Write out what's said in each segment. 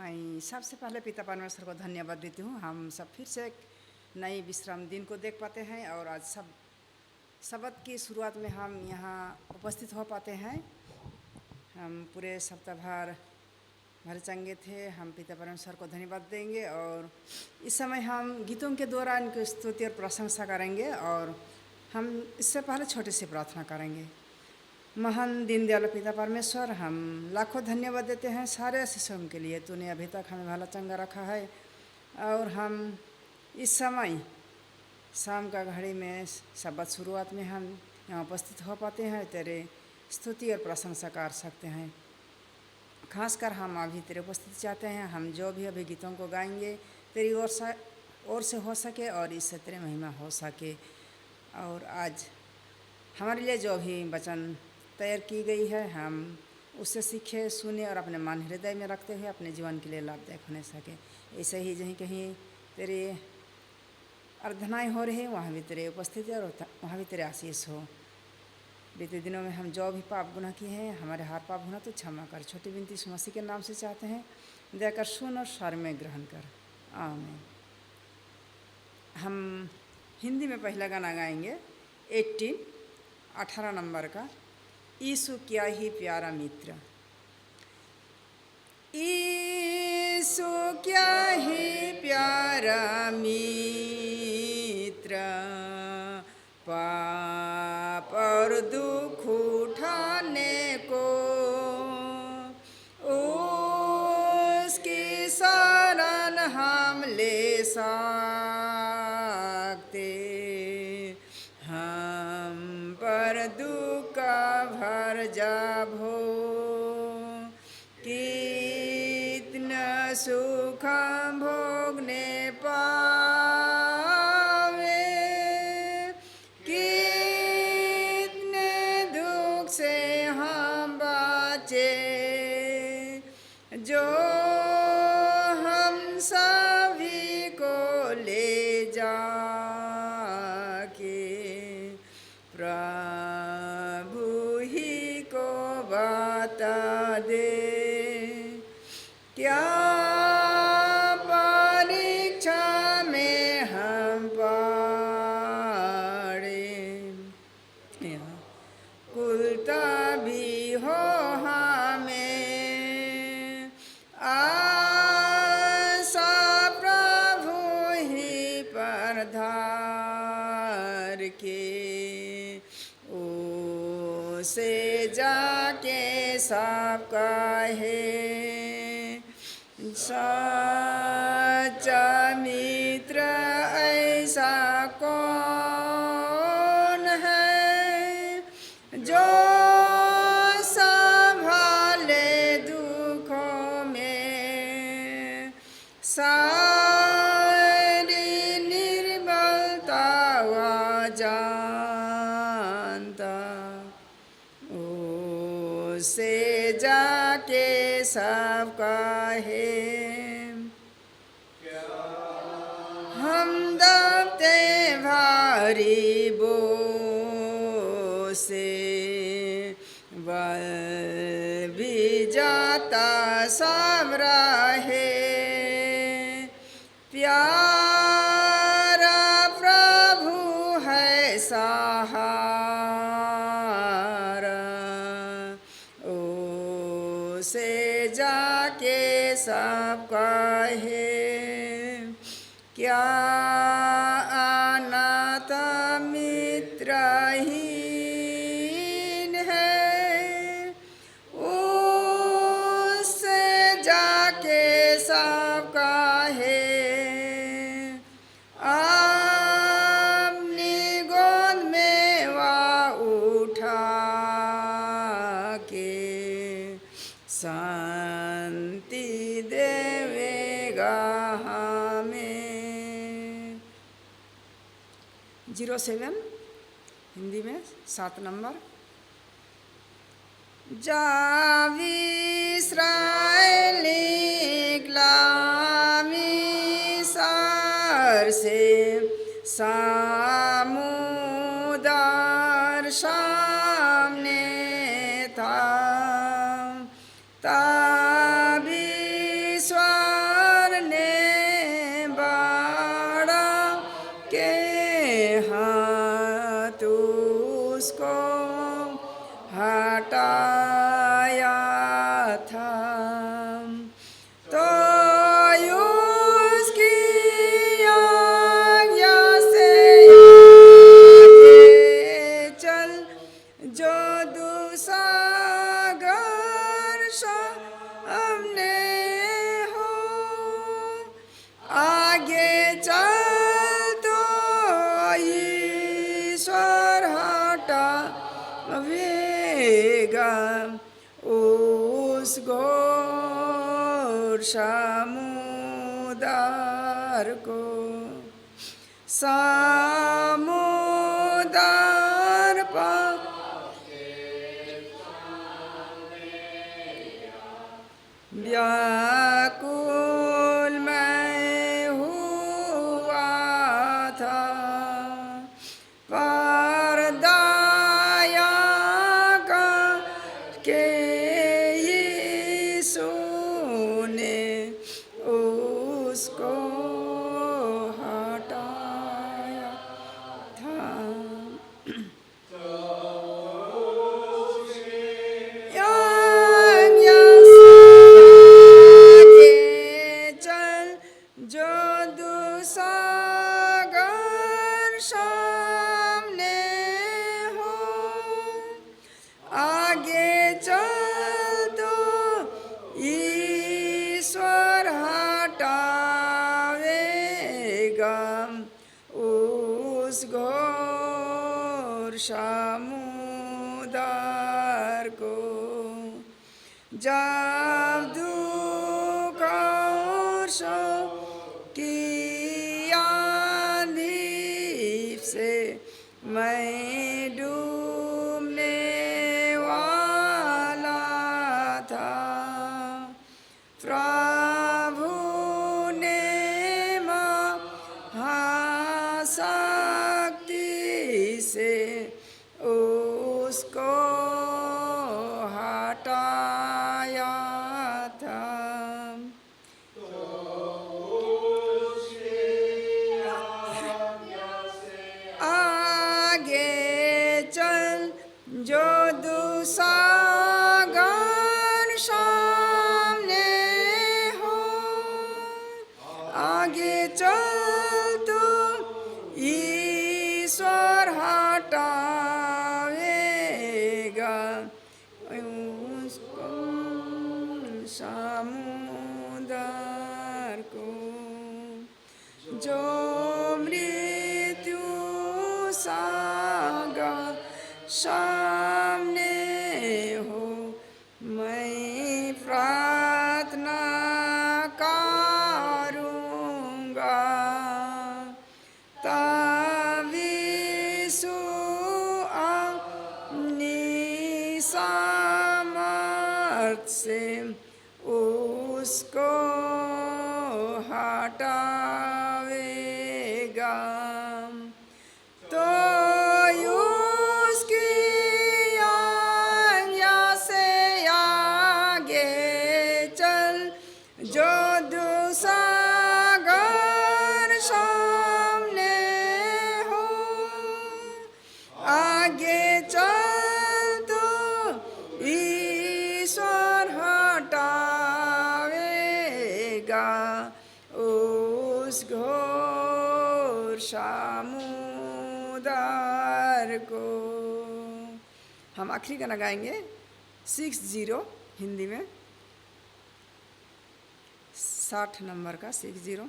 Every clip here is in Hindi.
मैं सबसे पहले पिता परमेश्वर को धन्यवाद देती हूँ। हम सब फिर से एक नई विश्राम दिन को देख पाते हैं और आज सबत की शुरुआत में हम यहाँ उपस्थित हो पाते हैं। हम पूरे सप्ताह भर भरे चंगे थे। हम पिता परमेश्वर को धन्यवाद देंगे और इस समय हम गीतों के द्वारा इनकी स्तुति और प्रशंसा करेंगे और हम इससे पहले छोटे से प्रार्थना करेंगे। महान दीन दयालु पिता परमेश्वर, हम लाखों धन्यवाद देते हैं सारे आशीषों के लिए। तूने अभी तक हमें भला चंगा रखा है और हम इस समय शाम का घड़ी में शब्बत शुरुआत में हम यहाँ उपस्थित हो पाते हैं, तेरे स्तुति और प्रशंसा कर सकते हैं। खासकर हम अभी तेरे उपस्थिति चाहते हैं। हम जो भी अभी गीतों को गाएंगे तेरी ओर से हो सके और इससे तेरे महिमा हो सके। और आज हमारे लिए जो भी वचन तैयार की गई है हम उससे सीखे, सुने और अपने मन हृदय में रखते हुए अपने जीवन के लिए लाभदायक होने सके। ऐसे ही जहीं कहीं तेरी आराधनाएँ हो रही है वहाँ भी तेरे उपस्थिति और वहाँ भी तेरे आशीष हो। बीते दिनों में हम जो भी पाप गुनाह किए हैं, हमारे हर पाप गुनाह तो क्षमा कर। छोटी विनती यीशु मसीह के नाम से चाहते हैं, दया कर सुन और स्वर में ग्रहण कर, आमीन। हम हिंदी में पहला गाना गाएंगे 18 नंबर का, यीशु क्या ही प्यारा मित्र। यीशु क्या ही प्यारा मित्र, पाप और दुख उठाने को उसकी शरण हम ले सकते। हम पर दुख भर जब हो, कितना सुख भोगने पावे, कितने दुख से हम बचे, जो हम सभी को ले जाके प्रभु ही को बता दे। क्या परीक्षा में हम पड़े, कुलता भी हो हमें, आशा प्रभु ही पर धार के उसे जाके सब कहे, सच्चा मित्र ऐसा कौन है, जो संभाले दुखों में सारी निर्बलता जानता, उसे जाके सब कहे। हम दबते भारी बोझ बल भी जाता सब रहे, प्यारा प्रभु है सहारा, उसे जाके सब कहे। क्या अनाथ मित्रहीन है, उससे जाके सब कहे, अपनी गोद में वह उठा के शांति देवेगा हमें। 07 हिंदी में 7 नंबर। जब इस्राएल निकला मिस्र से, समुद्र सामने था, तभी उस घोर समुद्र को। समुद्र पर व्याकुल मैं हुआ था, पर दया करके यीशु ने उसको हटाया था। जो दुसागर सामने हो, आगे चल तो ईश्वर हटावेगा उस घोर समुद्र को। जब दुख और शोक की आंधी से मैं डूबने वाला था, प्रभु ने महाशक्ति से उसको हटाया था। आगे चल जो दुसागर सामने हो, आगे चल तो ईश्वर हटावेगा उसको समुद्र को। जो मृत्यु सागर सामने हो, मैं प्रार्थना करूँगा, तब यीशु अपनी सामर्थ से उसको हटावेगा। तो उसकी आज्ञा से आगे चल जो दुसागर सामने हो, आगे चल तो ईश्वर हटावेगा उस घोर समुद्र को। हम आखिरी गाना गाएंगे 60 हिंदी में, 60 नंबर का 60।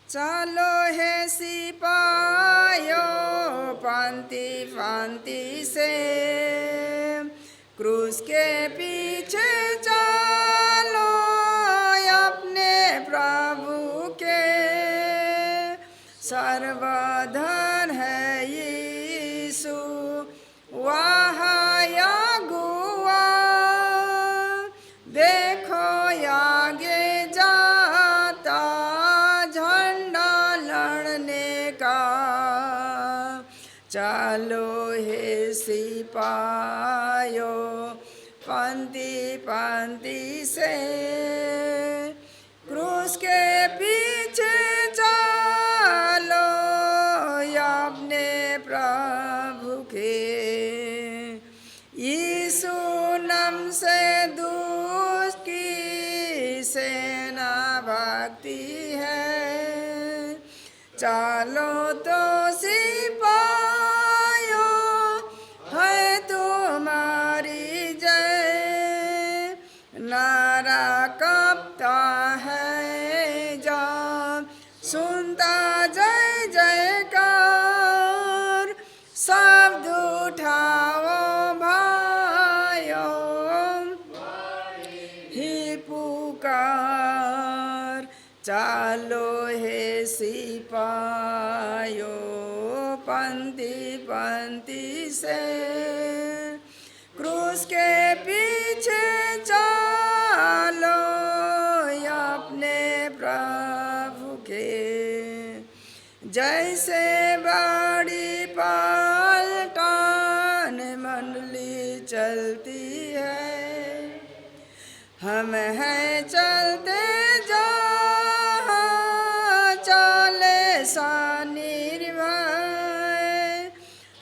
चलो है सिपाहियों पंक्ति पंक्ति से, क्रूस के पीछे चलो अपने प्रभु के। सर्वधन है यीशु वहाँ अगुआ, देखो आगे जाता झंडा लड़ने का। चलो हे सिपाहियों पंक्ति पंक्ति से, क्रूस के पीछे चलो अपने प्रभु के। यीशु नाम से दुष्ट की सेना भागती है, चलो तो सिपाहियों है तुम्हारी जय। नारा कांपता है जब सुनता जय जयकार, शब्द उठाओ भाई प्यार। चालो हे सिपाहियों पंक्ति पंक्ति से, क्रूस के पीछे चालो अपने प्रभु के। जैसे बड़ी पलटन मंडली चलती है, हम हैं चलते जहाँ चले सा निर्भय।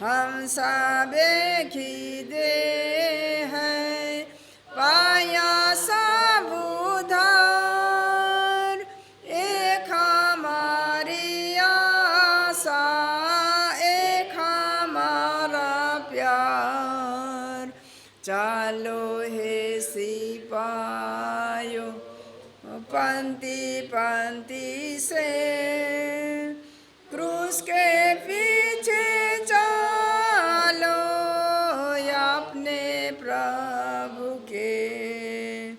हम सब एक ही देह हैं, पाया सब उधार। एक हमारी आशा, एक हमारा प्यार। चालो हे सिपाहियों पंक्ति पंक्ति से, क्रूस के पीछे चालो अपने प्रभु के।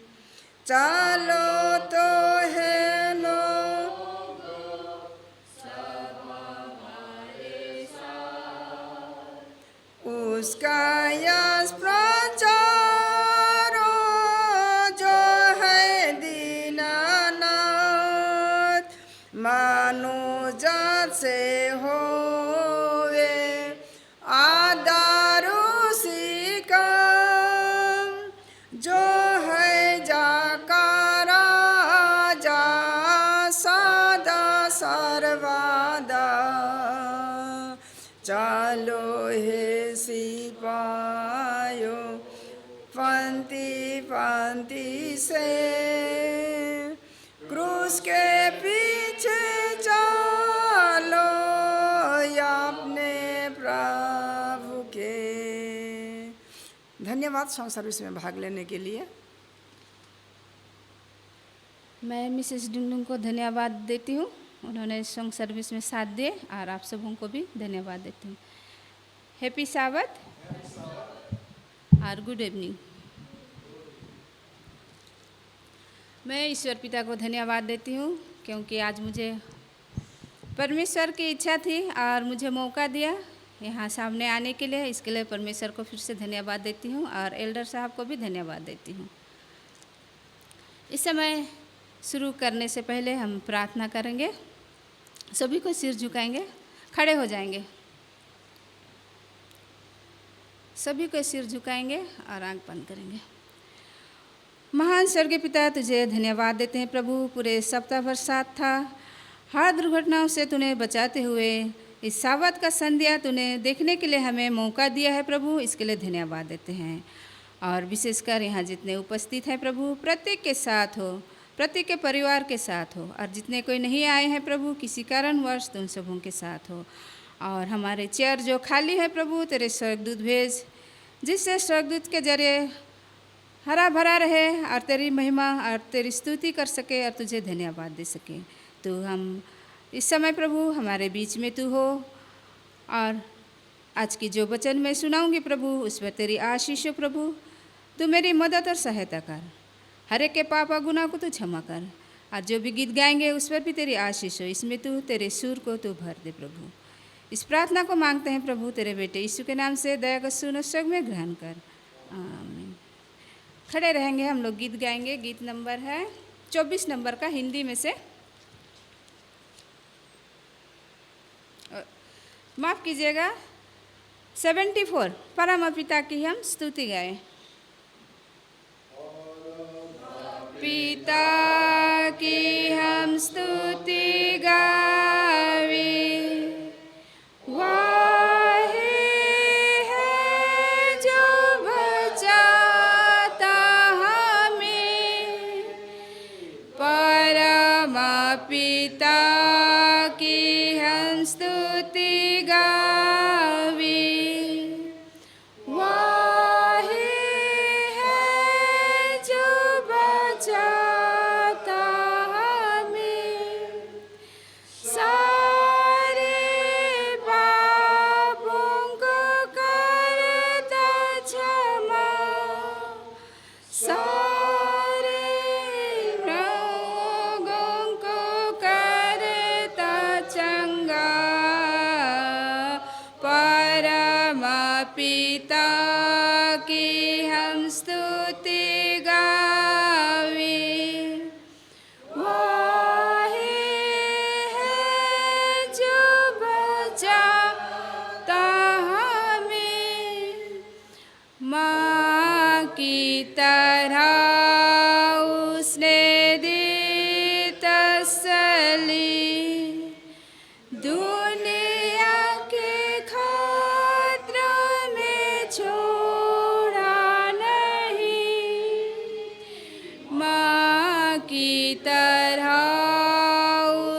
चालो तो है लोग उसका यश प्रचारो, जो है दीनानाथ। मानो जात से होवे आदर उसी का, जो है जाका राजा सदा सर्वदा। चालो हे सिपाहियों पंक्ति पंक्ति से, क्रूस के पीछे चालो अपने प्रभु के। धन्यवाद सॉन्ग सर्विस में भाग लेने के लिए। मैं मिसेस डुंगडुंग को धन्यवाद देती हूँ, उन्होंने सॉन्ग सर्विस में साथ दिए, और आप सबों को भी धन्यवाद देती हूँ। हैप्पी साबत और गुड इवनिंग। मैं ईश्वर पिता को धन्यवाद देती हूँ, क्योंकि आज मुझे परमेश्वर की इच्छा थी और मुझे मौका दिया यहाँ सामने आने के लिए। इसके लिए परमेश्वर को फिर से धन्यवाद देती हूँ, और एल्डर साहब को भी धन्यवाद देती हूँ। इस समय शुरू करने से पहले हम प्रार्थना करेंगे। सभी को सिर झुकाएंगे, खड़े हो जाएंगे। सभी को सिर झुकाएंगे और आंख बंद करेंगे। महान स्वर्गीय पिता, तुझे धन्यवाद देते हैं प्रभु, पूरे सप्ताह भर साथ था। हर दुर्घटनाओं से तूने बचाते हुए इस साबत का संध्या तूने देखने के लिए हमें मौका दिया है प्रभु, इसके लिए धन्यवाद देते हैं। और विशेषकर यहाँ जितने उपस्थित हैं प्रभु, प्रत्येक के साथ हो, प्रत्येक के परिवार के साथ हो, और जितने कोई नहीं आए हैं प्रभु किसी कारणवश, तो उन सबों के साथ हो। और हमारे चेयर जो खाली है प्रभु, तेरे स्वर्गदूत भेज, जिससे स्वर्गदूत के जरिए हरा भरा रहे और तेरी महिमा और तेरी स्तुति कर सके और तुझे धन्यवाद दे सके। तो हम इस समय प्रभु हमारे बीच में तू हो, और आज की जो वचन मैं सुनाऊंगी प्रभु, उस पर तेरी आशीष हो प्रभु। तू मेरी मदद और सहायता कर, हर एक के पाप और गुनाह को तू क्षमा कर, और जो भी गीत गाएंगे उस पर भी तेरी आशीष हो। इसमें तू तेरे सुर को तू भर दे प्रभु। इस प्रार्थना को मांगते हैं प्रभु तेरे बेटे यीशु के नाम से, दया का सुनो स्वर्ग में ग्रहण कर, आमीन। खड़े रहेंगे, हम लोग गीत गाएंगे। गीत नंबर है 24 नंबर का, हिंदी में से, माफ़ कीजिएगा 74, परम पिता की हम स्तुति गाएं। पिता की हम स्तुति गावे, वाहे है जो बचाता हमें, परम पिता की हम स्तुति गावे, वाहे है जो बचाता हमें, सारे पापों को करता क्षमा, सारे की तरह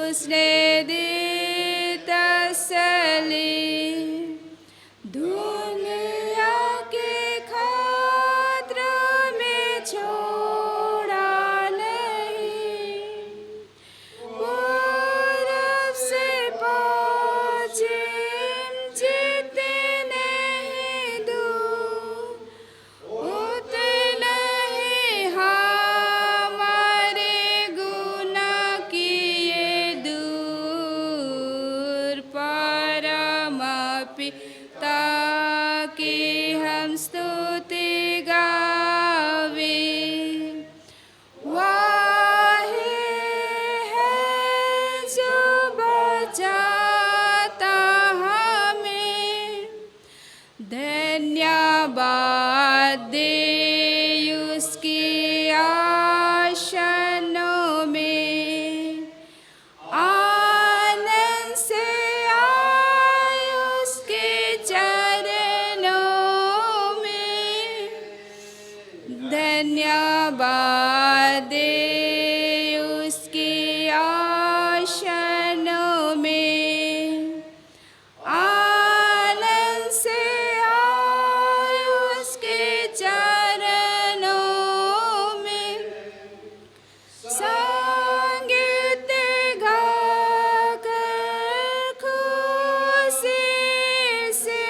उसने दी तसल्ली। दुनिया के खतरों में छोड़ा नहीं, पूरब से पश्चिम जितने ही दूर, उतने ही हमारे गुनाह किए दूर। परम पिता की हम स्तुति गावे, वही है जो बचाता हमें। धन्यवाद दे उसकी आसनों में, आनंद से आए उसके चरणों में। धन्यवाद दे उसकी आसनों में, आनंद से आए उसके चरणों में। संगीत गाकर खुशी से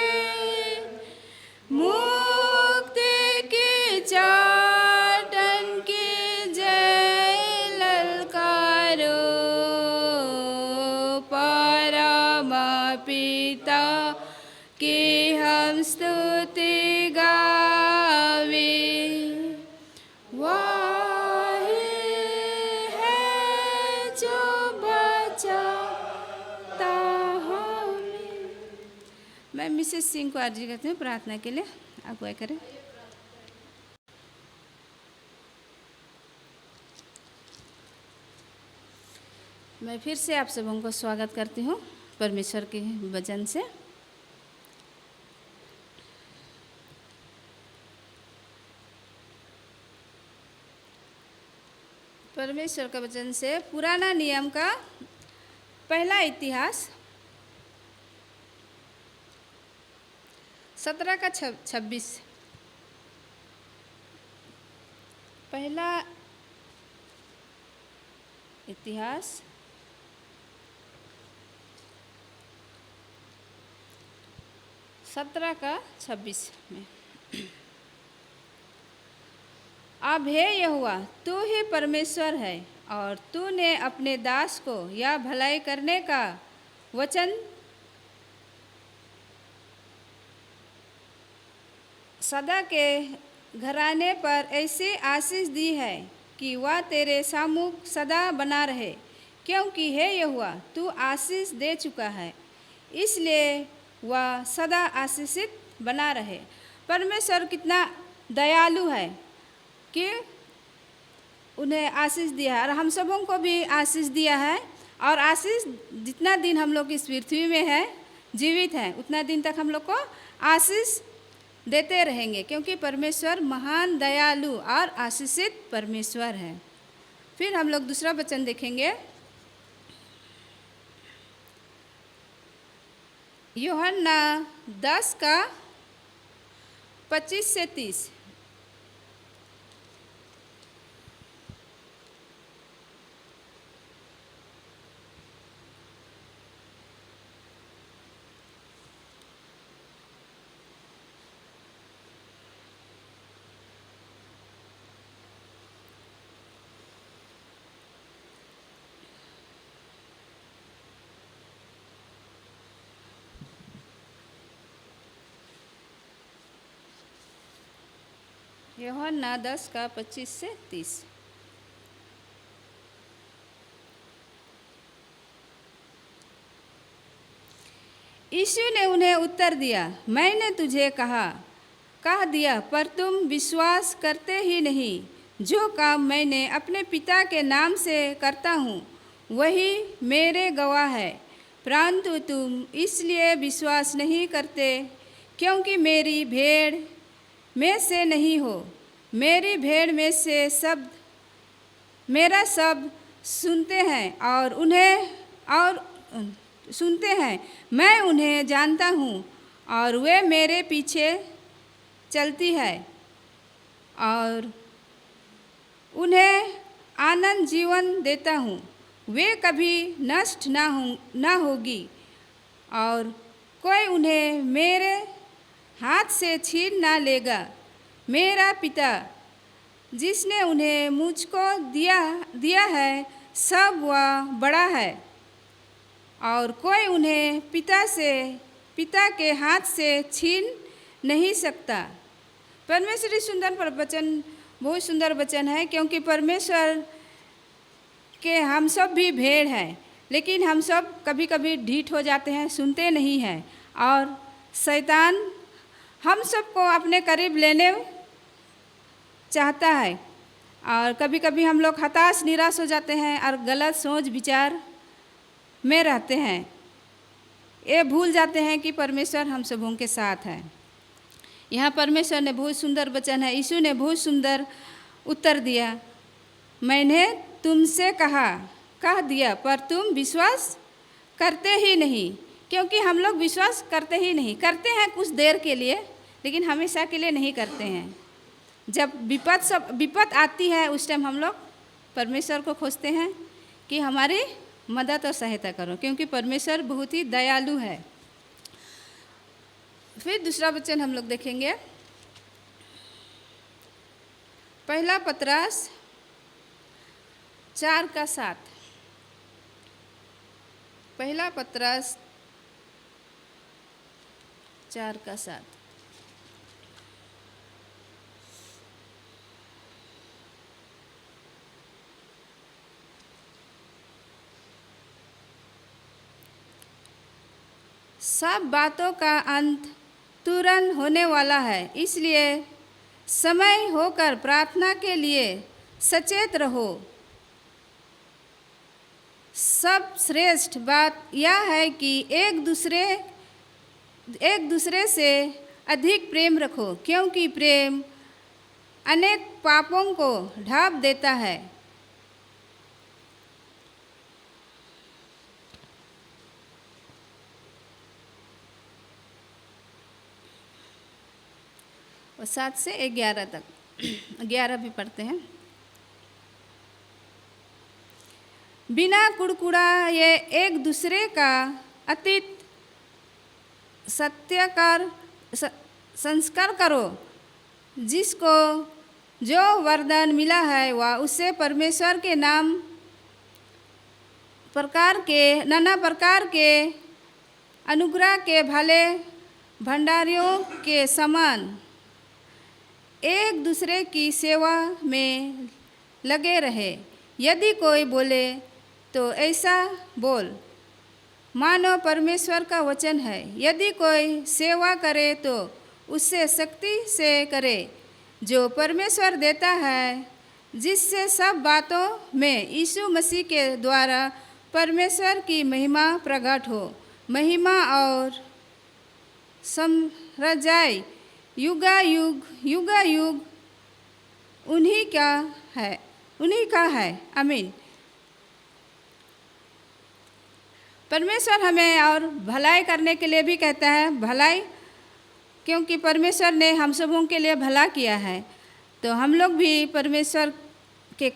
मुक्ति की चाटन की जय ललकारो। परम पिता की हम स्तुति गावे, वही है जो बचाता हमें। मैं मिसेस सिंह को अर्जी करती हूँ प्रार्थना के लिए, अगुवाई करें। मैं फिर से आप सबों को स्वागत करती हूँ परमेश्वर के वचन से। परमेश्वर का वचन से पुराना नियम का पहला इतिहास 17 का 26। पहला इतिहास 17 का 26 में। अब हे यहोवा, तू ही परमेश्वर है और तूने अपने दास को यह भलाई करने का वचन सदा के घराने पर ऐसी आशीष दी है कि वह तेरे सामुख सदा बना रहे, क्योंकि हे यहोवा तू आशीष दे चुका है, इसलिए वह सदा आशीषित बना रहे। परमेश्वर कितना दयालु है कि उन्हें आशीष दिया है और हम सबों को भी आशीष दिया है। और आशीष जितना दिन हम लोग इस पृथ्वी में है, जीवित हैं, उतना दिन तक हम लोग को आशीष देते रहेंगे, क्योंकि परमेश्वर महान दयालु और आशीषित परमेश्वर है। फिर हम लोग दूसरा वचन देखेंगे, यूहन्ना 10 का 25 से 30। यूहन्ना 10 का 25 से 30। यीशु ने उन्हें उत्तर दिया, मैंने तुझे कह दिया, पर तुम विश्वास करते ही नहीं। जो काम मैंने अपने पिता के नाम से करता हूँ वही मेरे गवाह है, परंतु तुम इसलिए विश्वास नहीं करते क्योंकि मेरी भेड़ में से नहीं हो। मेरी भेड़ में से शब्द मेरा शब्द सुनते हैं और सुनते हैं। मैं उन्हें जानता हूँ और वे मेरे पीछे चलती है और उन्हें आनंद जीवन देता हूँ। वे कभी नष्ट ना होगी और कोई उन्हें मेरे हाथ से छीन ना लेगा। मेरा पिता जिसने उन्हें मुझको दिया है सब वह बड़ा है और कोई उन्हें पिता के हाथ से छीन नहीं सकता। परमेश्वरी सुंदर वचन, बहुत सुंदर वचन है, क्योंकि परमेश्वर के हम सब भी भेड़ हैं, लेकिन हम सब कभी कभी ढीठ हो जाते हैं, सुनते नहीं हैं और शैतान हम सबको अपने करीब लेने चाहता है और कभी कभी हम लोग हताश निराश हो जाते हैं और गलत सोच विचार में रहते हैं। ये भूल जाते हैं कि परमेश्वर हम सबों के साथ है। यहाँ परमेश्वर ने बहुत सुंदर वचन है, यीशु ने बहुत सुंदर उत्तर दिया, मैंने तुमसे कह दिया पर तुम विश्वास करते ही नहीं। क्योंकि हम लोग विश्वास करते ही नहीं, करते हैं कुछ देर के लिए लेकिन हमेशा के लिए नहीं करते हैं। जब विपत आती है उस टाइम हम लोग परमेश्वर को खोजते हैं कि हमारी मदद और सहायता करो, क्योंकि परमेश्वर बहुत ही दयालु है। फिर दूसरा वचन हम लोग देखेंगे, पहला पतरस 4:7। पहला पतरस 4:7। सब बातों का अंत तुरंत होने वाला है, इसलिए समय होकर प्रार्थना के लिए सचेत रहो। सब श्रेष्ठ बात यह है कि एक दूसरे से अधिक प्रेम रखो, क्योंकि प्रेम अनेक पापों को ढाँप देता है। और 7 से 11 तक 11 भी पढ़ते हैं। बिना कुड़कुड़ाए एक दूसरे का अतीत संस्कार करो, जिसको जो वरदान मिला है वह उससे परमेश्वर के नाना प्रकार के अनुग्रह के भले भंडारियों के समान एक दूसरे की सेवा में लगे रहे। यदि कोई बोले तो ऐसा बोल मानो परमेश्वर का वचन है। यदि कोई सेवा करे तो उससे शक्ति से करे जो परमेश्वर देता है, जिससे सब बातों में यीशु मसीह के द्वारा परमेश्वर की महिमा प्रकट हो। महिमा और साम्राज्य युगायुग उन्हीं का है। आमीन। परमेश्वर हमें और भलाई करने के लिए भी कहता है, भलाई, क्योंकि परमेश्वर ने हम सबों के लिए भला किया है, तो हम लोग भी परमेश्वर के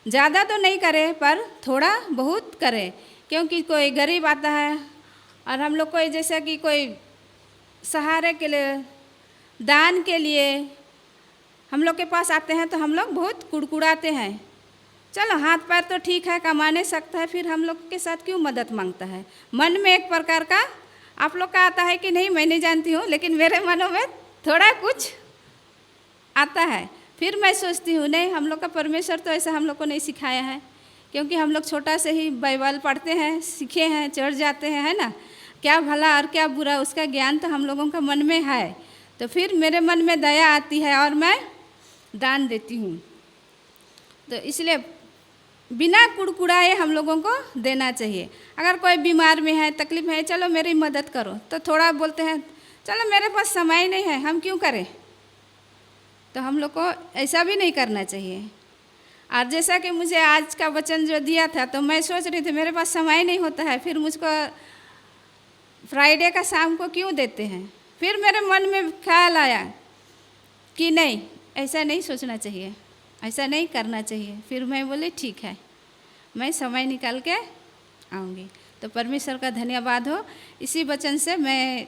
ज़्यादा तो नहीं करें पर थोड़ा बहुत करें। क्योंकि कोई गरीब आता है और हम लोग कोई जैसा कि कोई सहारे के लिए, दान के लिए हम लोग के पास आते हैं तो हम लोग बहुत कुड़कुड़ाते हैं। चलो हाथ पैर तो ठीक है, कमा नहीं सकता है, फिर हम लोग के साथ क्यों मदद मांगता है। मन में एक प्रकार का आप लोग का आता है कि नहीं, मैं नहीं जानती हूँ, लेकिन मेरे मनों में थोड़ा कुछ आता है। फिर मैं सोचती हूँ नहीं, हम लोग का परमेश्वर तो ऐसा हम लोग को नहीं सिखाया है, क्योंकि हम लोग छोटा से ही बाइबल पढ़ते हैं, सीखे हैं, चढ़ जाते हैं, है ना। क्या भला और क्या बुरा उसका ज्ञान तो हम लोगों का मन में है। तो फिर मेरे मन में दया आती है और मैं दान देती हूँ। तो इसलिए बिना कुड़कुड़ाए हम लोगों को देना चाहिए। अगर कोई बीमार में है, तकलीफ है, चलो मेरी मदद करो, तो थोड़ा बोलते हैं चलो मेरे पास समय नहीं है, हम क्यों करें। तो हम लोग को ऐसा भी नहीं करना चाहिए। और जैसा कि मुझे आज का वचन जो दिया था, तो मैं सोच रही थी मेरे पास समय नहीं होता है, फिर मुझको फ्राइडे का शाम को क्यों देते हैं। फिर मेरे मन में ख्याल आया कि नहीं, ऐसा नहीं सोचना चाहिए, ऐसा नहीं करना चाहिए। फिर मैं बोली ठीक है, मैं समय निकाल के आऊँगी। तो परमेश्वर का धन्यवाद हो। इसी वचन से मैं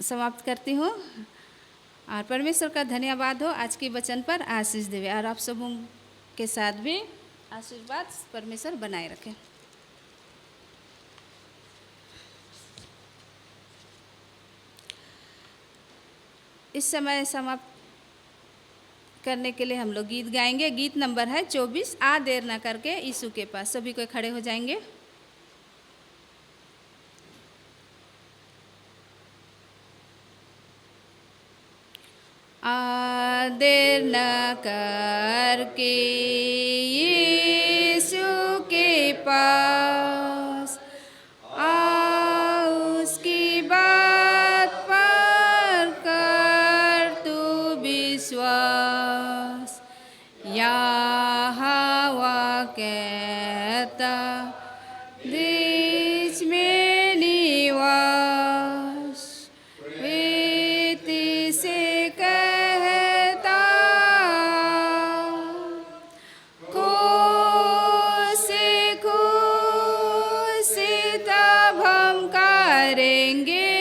समाप्त करती हूँ और परमेश्वर का धन्यवाद हो आज के वचन पर आशीष देवे और आप सबों के साथ भी आशीर्वाद परमेश्वर बनाए रखे। इस समय समाप्त करने के लिए हम लोग गीत गाएंगे। गीत नंबर है 24, आ देर ना करके यीशु के पास। सभी को खड़े हो जाएंगे। आ देर न करके यीशु के पास, आ उसकी बात पर कर तू विश्वास। यहोवा कहता बीच में निवास, प्रीति से कहता खुशी खुशी तब हम करेंगे,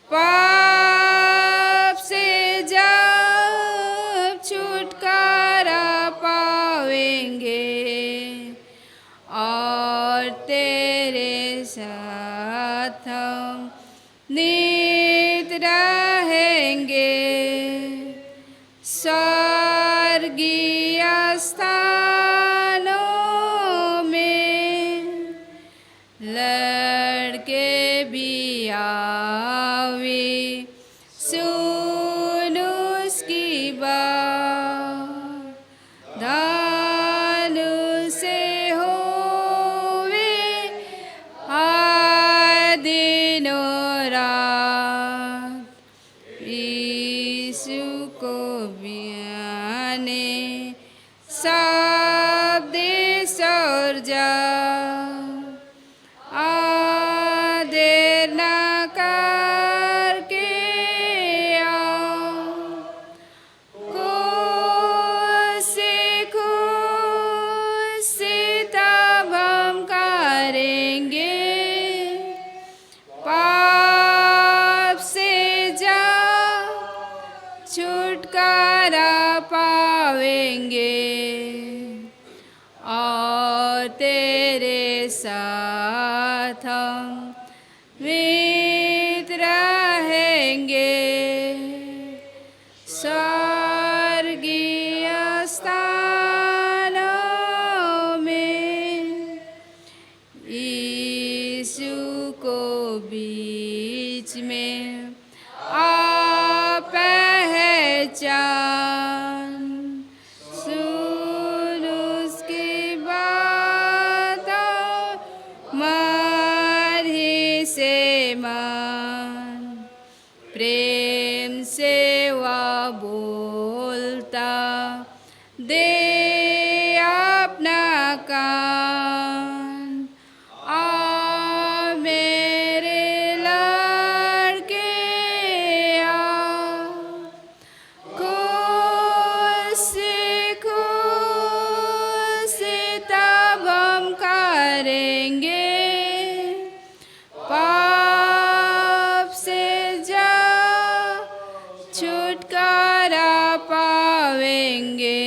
पाप से जब छुटकारा पावेंगे और तेरे साथ हम नित रहेंगे स्वर्गीय स्थानों में। लड़के भी आवे सुन उसकी बात, धनु से होवे हर दिन और रात, यीशु को बियाने सब देश और जा। आ देर ना करके आओ, खुशी खुशी तब हम करेंगे, पाप से जा छुटकारा पावेंगे और तेरे साथ हम मित रहेंगे स्वर्गीय स्थानों में। यीशु को बीच में आ पहचान, सुन उसकी बात मन ही से मन, प्रेम से वह बोलता दे अपना कान। आ मेरे लड़के आ, खुशी खुशी तब हम करेंगे, पाप से जा छुटकारा पावेंगे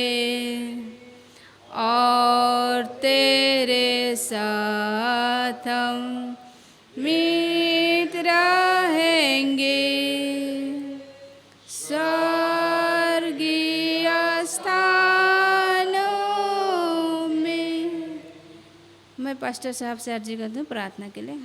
और तेरे साथ हम मित रहेंगे स्वर्गीय स्थानों में। मैं पास्टर साहब से अर्जी करती हूँ प्रार्थना के लिए।